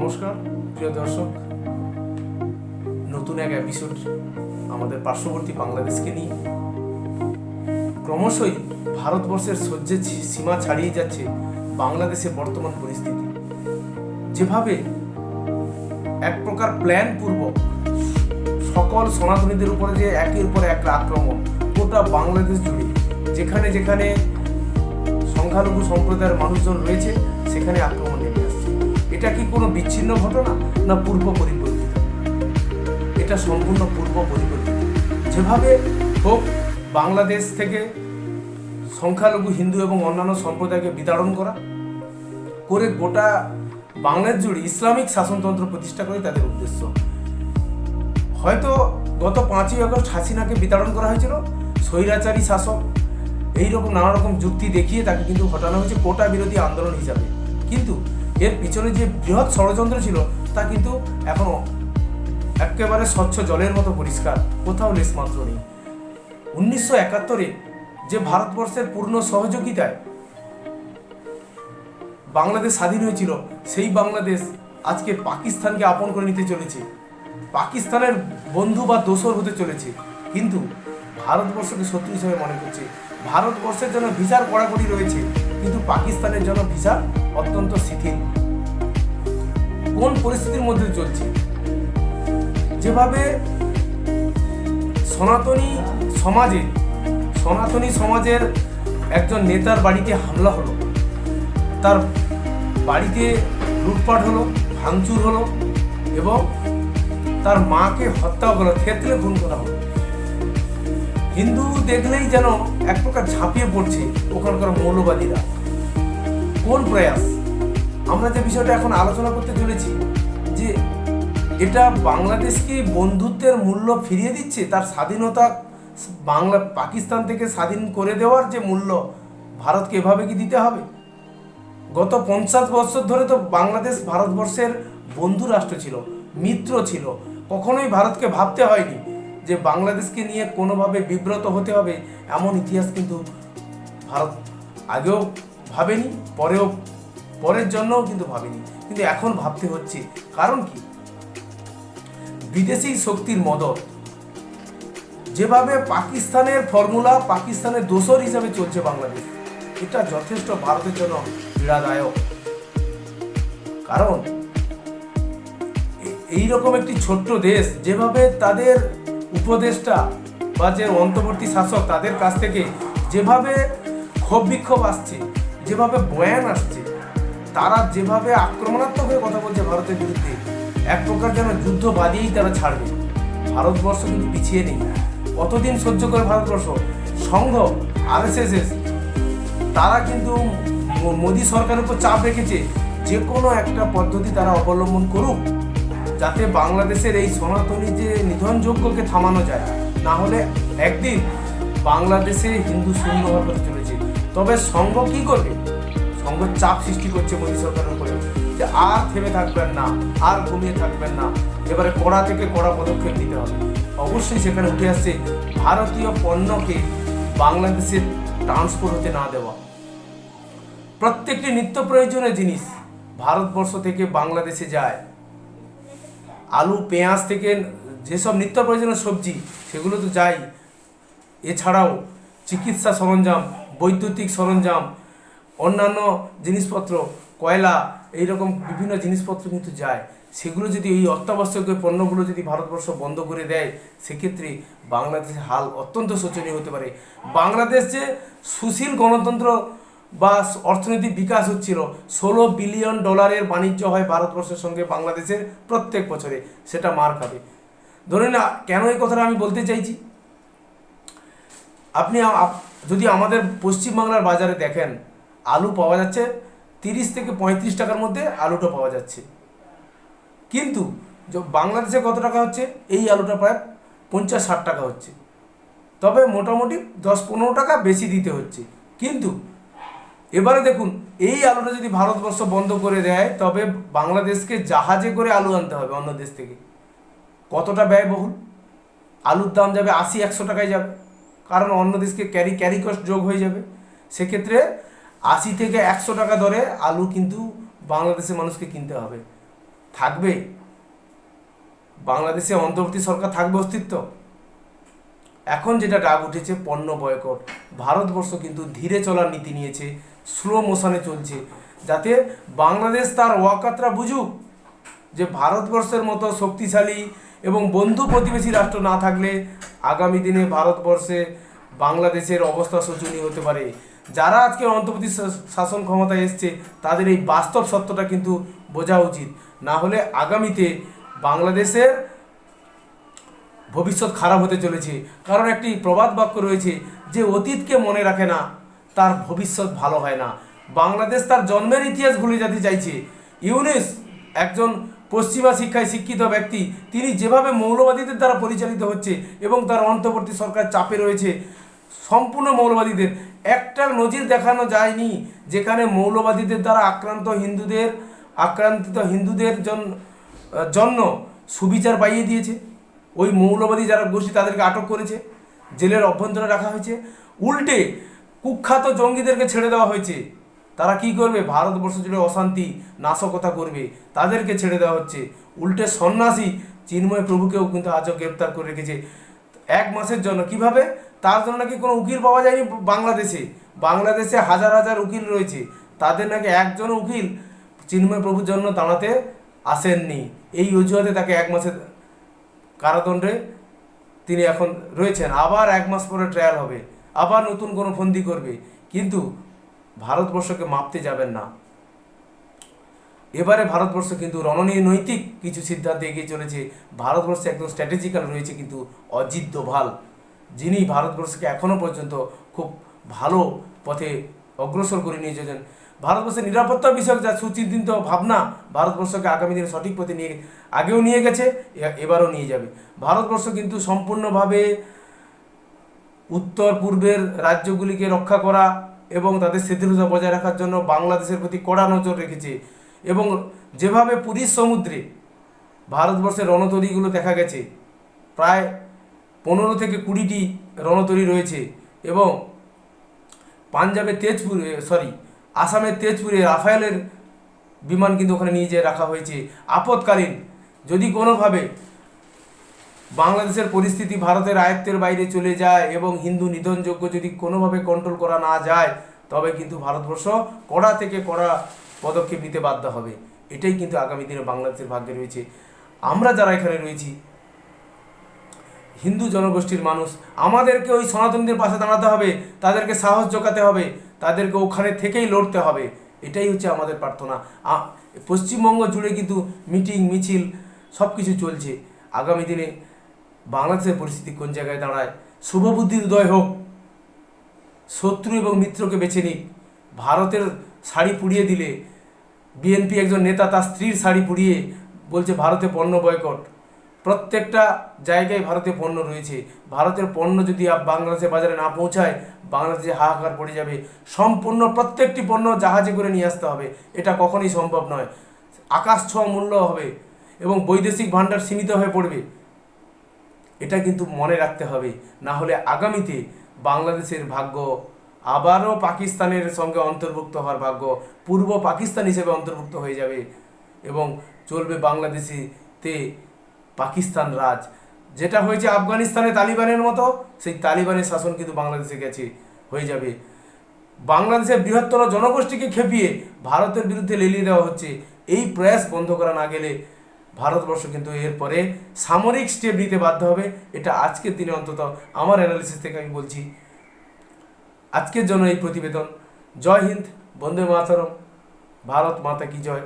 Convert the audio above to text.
নমস্কার প্রিয় দর্শক, নতুন এক এপিসোড আমাদের পার্শ্ববর্তী বাংলাদেশকে নিয়ে। ক্রমশই ভারতবর্ষের সহ্যের সীমা ছাড়িয়ে যাচ্ছে বাংলাদেশের বর্তমান পরিস্থিতি। যেভাবে এক প্রকার প্ল্যান পূর্বক সকল সনাতনীদের উপরে যে একের উপর এক আক্রমণ গোটা বাংলাদেশ জুড়ে, যেখানে যেখানে সংখ্যালঘু সম্প্রদায়ের মানুষজন রয়েছে সেখানে আক্রমণ নেমে আসছে। এটা কি কোনো বিচ্ছিন্ন ঘটনা, না পূর্ব পরিকল্পিত? এটা সম্পূর্ণ পূর্ব পরিকল্পিত। যেভাবে হোক বাংলাদেশ থেকে সংখ্যালঘু হিন্দু এবং অন্যান্য সম্প্রদায়কে বিতাড়ন করা করে গোটা বাংলাদেশ জুড়ে ইসলামিক শাসনতন্ত্র প্রতিষ্ঠা করে তাদের উদ্দেশ্য। হয়তো গত 5ই আগস্ট হাসিনাকে বিতাড়ন করা হয়েছিল স্বৈরাচারী শাসক, এইরকম নানা রকম যুক্তি দেখিয়ে তাকে কিন্তু ঘটানো হয়েছে কোটা বিরোধী আন্দোলন হিসাবে। কিন্তু এর পিছনে যে বৃহৎ ষড়যন্ত্র ছিল তা কিন্তু এখনো একেবারে স্বচ্ছ জলের মতো পরিষ্কার, কোথাও লেশমাত্র নেই। 1971-এ যে ভারতবর্ষের পূর্ণ সহযোগিতায় বাংলাদেশ স্বাধীন হয়েছিল, সেই বাংলাদেশ আজকে পাকিস্তানকে আপন করে নিতে চলেছে, পাকিস্তানের বন্ধু বা দোসর হতে চলেছে। কিন্তু ভারতবর্ষকে শত্রু হিসেবে মনে করছে। ভারতবর্ষের জন্য ভিসার কড়াকড়ি রয়েছে, কিন্তু পাকিস্তানের জন্য ভিসা অত্যন্ত শিথিল। কোন পরিস্থিতির মধ্যে চলছে? যেভাবে সনাতনী সমাজের একজন নেতার বাড়িতে হামলা হলো, তার বাড়িতে লুটপাট হলো, ভাঙচুর হলো এবং তার মাকে হত্যা করা, ক্ষেত্রে খুন করা হলো। হিন্দু দেখলেই যেন এক প্রকার ঝাঁপিয়ে পড়ছে ওখানকার মৌলবাদীরা। কোন প্রয়াস? আমরা যে বিষয়টা এখন আলোচনা করতে চলেছি, যে এটা বাংলাদেশকে বন্ধুত্বের মূল্য ফিরিয়ে দিচ্ছে, তার স্বাধীনতা পাকিস্তান থেকে স্বাধীন করে দেওয়ার যে মূল্য ভারতকে এভাবে কি দিতে হবে? গত 50 বছর ধরে তো বাংলাদেশ ভারতবর্ষের বন্ধু রাষ্ট্র ছিল, মিত্র ছিল। কখনোই ভারতকে ভাবতে হয়নি যে বাংলাদেশকে নিয়ে কোনোভাবে বিব্রত হতে হবে, এমন ইতিহাস কিন্তু ভারত আগেও ভাবেনি, পরের জন্যও কিন্তু ভাবেনি। কিন্তু এখন ভাবতে হচ্ছে। কারণ কি? বিদেশি শক্তির মদত। যেভাবে পাকিস্তানের ফর্মুলা, পাকিস্তানের দোসর হিসাবে চলছে বাংলাদেশ, এটা যথেষ্ট ভারতের জন্য পীড়াদায়ক। কারণ এইরকম একটি ছোট্ট দেশ, যেভাবে তাদের উপদেষ্টা বা যে অন্তর্বর্তী শাসক, তাদের কাছ থেকে যেভাবে ক্ষোভ বিক্ষোভ আসছে, যেভাবে বয়ান আসছে, তারা যেভাবে আক্রমণাত্মক হয়ে কথা বলছে ভারতের বিরুদ্ধে, এক প্রকার যেন যুদ্ধ বাদিয়েই তারা ছাড়বে। ভারতবর্ষ কিন্তু পিছিয়ে নেই। কতদিন সহ্য করে ভারতবর্ষ? সংঘ, RSS তারা কিন্তু মোদী সরকারের উপর চাপ রেখেছে যে কোনো একটা পদ্ধতি তারা অবলম্বন করুক, যাতে বাংলাদেশের এই সনাতনী যে নিধনযজ্ঞকে থামানো যায়। না হলে একদিন বাংলাদেশে হিন্দু শূন্য হতে চলেছে। তবে সংঘ কি করবে? সংঘ চাপ সৃষ্টি করছে মোদী সরকারের উপরে যে আর থেমে থাকবেন না, আর কমিয়ে থাকবেন না, এবারে কড়া থেকে কড়া পদক্ষেপ নিতে হবে। অবশ্যই সেখানে উঠে আসছে ভারতীয় পণ্যকে বাংলাদেশে ট্রান্সপোর্ট হতে না দেওয়া। প্রত্যেকটি নিত্য প্রয়োজনীয় জিনিস ভারতবর্ষ থেকে বাংলাদেশে যায়। আলু, পেঁয়াজ থেকে যেসব নিত্য প্রয়োজনীয় সবজি, সেগুলো তো যাই। এছাড়াও চিকিৎসা সরঞ্জাম, বৈদ্যুতিক সরঞ্জাম, অন্যান্য জিনিসপত্র, কয়লা, এইরকম বিভিন্ন জিনিসপত্র কিন্তু যায়। সেগুলো যদি, এই অত্যাবশ্যকীয় পণ্যগুলো যদি ভারতবর্ষ বন্ধ করে দেয়, সেক্ষেত্রে বাংলাদেশের হাল অত্যন্ত শোচনীয় হতে পারে। বাংলাদেশ যে সুশীল গণতন্ত্র বা অর্থনৈতিক বিকাশ হচ্ছিল, $16 বিলিয়ন বাণিজ্য হয় ভারতবর্ষের সঙ্গে বাংলাদেশের প্রত্যেক বছরে, সেটা মার খাবে। ধরে না, কেন এই কথাটা আমি বলতে চাইছি? আপনি যদি আমাদের পশ্চিমবাংলার বাজারে দেখেন, আলু পাওয়া যাচ্ছে 30 থেকে 35 টাকার মধ্যে আলুটা পাওয়া যাচ্ছে। কিন্তু বাংলাদেশে কত টাকা হচ্ছে? এই আলুটা প্রায় 50-60 টাকা হচ্ছে। তবে মোটামুটি 10-15 টাকা বেশি দিতে হচ্ছে। কিন্তু এবারে দেখুন, এই আলুটা যদি ভারতবর্ষ বন্ধ করে দেয়, তবে বাংলাদেশকে জাহাজে করে আলু আনতে হবে অন্য দেশ থেকে। কতটা ব্যয়বহুল? আলুর দাম যাবে 80-100 টাকায় যাবে, কারণ অন্য দেশকে ক্যারি কস্ট যোগ হয়ে যাবে। সেক্ষেত্রে 80 থেকে 100 টাকা দরে আলু কিন্তু বাংলাদেশের মানুষকে কিনতে হবে। থাকবে? বাংলাদেশে অন্তর্বর্তী সরকার থাকবে অস্তিত্ব? এখন যেটা ডাক উঠেছে পণ্য বয়কট। ভারতবর্ষ কিন্তু ধীরে চলার নীতি নিয়েছে, স্লো মোশনে চলছে, যাতে বাংলাদেশ তার ওয়াকাতরা বুঝুক যে ভারতবর্ষের মতো শক্তিশালী এবং বন্ধু প্রতিবেশী রাষ্ট্র না থাকলে আগামী দিনে ভারতবর্ষে বাংলাদেশের অবস্থা শোচনীয় হতে পারে। যারা আজকে অন্তর্বর্তী শাসন ক্ষমতায় এসছে তাদের এই বাস্তব সত্যটা কিন্তু বোঝা উচিত, না হলে আগামীতে বাংলাদেশের ভবিষ্যৎ খারাপ হতে চলেছে। কারণ একটি প্রবাদ বাক্য রয়েছে যে অতীতকে মনে রাখে না তার ভবিষ্যৎ ভালো হয় না। বাংলাদেশ তার জন্মের ইতিহাস ভুলে যেতে চাইছে। ইউনুস একজন পশ্চিমা শিক্ষায় শিক্ষিত ব্যক্তি, তিনি যেভাবে মৌলবাদীদের দ্বারা পরিচালিত হচ্ছে এবং তার অন্তর্বর্তী সরকার চাপে রয়েছে সম্পূর্ণ মৌলবাদীদের, একটা নজির দেখানো যায়নি যেখানে মৌলবাদীদের দ্বারা আক্রান্তিত হিন্দুদের জন্য সুবিচার পাইয়ে দিয়েছে। ওই মৌলবাদী যারা গোষ্ঠী তাদেরকে আটক করেছে, জেলের অভ্যন্তরে রাখা হয়েছে। উল্টে কুখ্যাত জঙ্গিদেরকে ছেড়ে দেওয়া হয়েছে। তারা কি করবে? ভারতবর্ষ জুড়ে অশান্তি নাশকতা করবে, তাদেরকে ছেড়ে দেওয়া হচ্ছে। উল্টে সন্ন্যাসী চিন্ময় প্রভুকেও কিন্তু আজও গ্রেপ্তার করে রেখেছে 1 মাসের জন্য। কিভাবে? তার জন্য নাকি কোনো উকিল পাওয়া যায়নি বাংলাদেশে হাজার হাজার উকিল রয়েছে, তাদের নাকি একজনও উকিল চিন্ময় প্রভুর জন্য দাঁড়াতে আসেননি। এই অজুহাতে তাকে 1 মাসের কারাদণ্ডে তিনি এখন রয়েছেন। আবার 1 মাস পরে ট্রায়াল হবে, আবার নতুন কোনো ফন্দি করবে, কিন্তু ভারতবর্ষকে মাপতে যাবেন না। এবারে ভারতবর্ষ কিন্তু রণনৈতিক কিছু সিদ্ধান্তে এগিয়ে চলেছে। ভারতবর্ষে একদম স্ট্র্যাটেজিক্যাল রয়েছে কিন্তু অজিত দোভাল, যিনি ভারতবর্ষকে এখনও পর্যন্ত খুব ভালো পথে অগ্রসর করে নিয়ে যাচ্ছেন। ভারতবর্ষের নিরাপত্তা বিষয়ক যা সুচিন্তিত ভাবনা ভারতবর্ষকে আগামী দিনে সঠিক পথে আগেও নিয়ে গেছে, এবারও নিয়ে যাবে। ভারতবর্ষ কিন্তু সম্পূর্ণভাবে উত্তর পূর্বের রাজ্যগুলিকে রক্ষা করা এবং তাদের স্থিতিশীলতা বজায় রাখার জন্য বাংলাদেশের প্রতি কড়া নজর রেখেছে। এবং যেভাবে পুরীর সমুদ্রে ভারতবর্ষের রণতরীগুলো দেখা গেছে, প্রায় 15 থেকে 20টি রণতরী রয়েছে। এবং আসামের তেজপুরে রাফায়েলের বিমান কিন্তু ওখানে নিয়ে যেয়ে রাখা হয়েছে। আপৎকালীন যদি কোনোভাবে বাংলাদেশের পরিস্থিতি ভারতের আয়ত্তের বাইরে চলে যায় এবং হিন্দু নিধনযোগ্য যদি কোনোভাবে কন্ট্রোল করা না যায়, তবে কিন্তু ভারতবর্ষ কড়া থেকে কড়া পদক্ষেপ নিতে বাধ্য হবে। এটাই কিন্তু আগামী দিনে বাংলাদেশের ভাগ্যে রয়েছে। আমরা যারা এখানে রয়েছি হিন্দু জনগোষ্ঠীর মানুষ, আমাদেরকে ওই সনাতনীদের পাশে দাঁড়াতে হবে, তাদেরকে সাহস জোগাতে হবে, তাদেরকে ওখানে থেকেই লড়তে হবে। এটাই হচ্ছে আমাদের প্রার্থনা। পশ্চিমবঙ্গ জুড়ে কিন্তু মিটিং মিছিল সব কিছু চলছে। আগামী দিনে বাংলাদেশের পরিস্থিতি কোন জায়গায় দাঁড়ায়, শুভবুদ্ধির উদয় হোক, শত্রু এবং মিত্রকে বেছে নিক। ভারতের শাড়ি পুড়িয়ে দিলে বিএনপি একজন নেতা তার স্ত্রীর শাড়ি পুড়িয়ে বলছে ভারতে পণ্য বয়কট। প্রত্যেকটা জায়গায় ভারতে পণ্য রয়েছে, ভারতের পণ্য যদি বাংলাদেশের বাজারে না পৌঁছায় বাংলাদেশে হাহাকার পড়ে যাবে। সম্পূর্ণ প্রত্যেকটি পণ্য জাহাজে করে নিয়ে আসতে হবে, এটা কখনোই সম্ভব নয়। আকাশ ছোঁয়া মূল্য হবে এবং বৈদেশিক ভাণ্ডার সীমিত হয়ে পড়বে, এটা কিন্তু মনে রাখতে হবে। না হলে আগামীতে বাংলাদেশের ভাগ্য আবারও পাকিস্তানের সঙ্গে অন্তর্ভুক্ত হওয়ার ভাগ্য, পূর্ব পাকিস্তান হিসেবে অন্তর্ভুক্ত হয়ে যাবে এবং চলবে বাংলাদেশিতে পাকিস্তান রাজ। যেটা হয়েছে আফগানিস্তানে তালিবানের মতো, সেই তালিবানের শাসন কিন্তু বাংলাদেশে হয়ে যাবে। বাংলাদেশের বৃহত্তর জনগোষ্ঠীকে খেপিয়ে ভারতের বিরুদ্ধে লেলিয়ে দেওয়া হচ্ছে। এই প্রয়াস বন্ধ করা না গেলে ভারতবর্ষ কিন্তু এরপরে সামরিক স্টেপ নিতে বাধ্য হবে। এটা আজকের দিনে অন্তত আমার অ্যানালিসিস থেকে আমি বলছি। আজকের জন্য এই প্রতিবেদন। জয় হিন্দ, বন্দে মাতরম, ভারত মাতা কি জয়।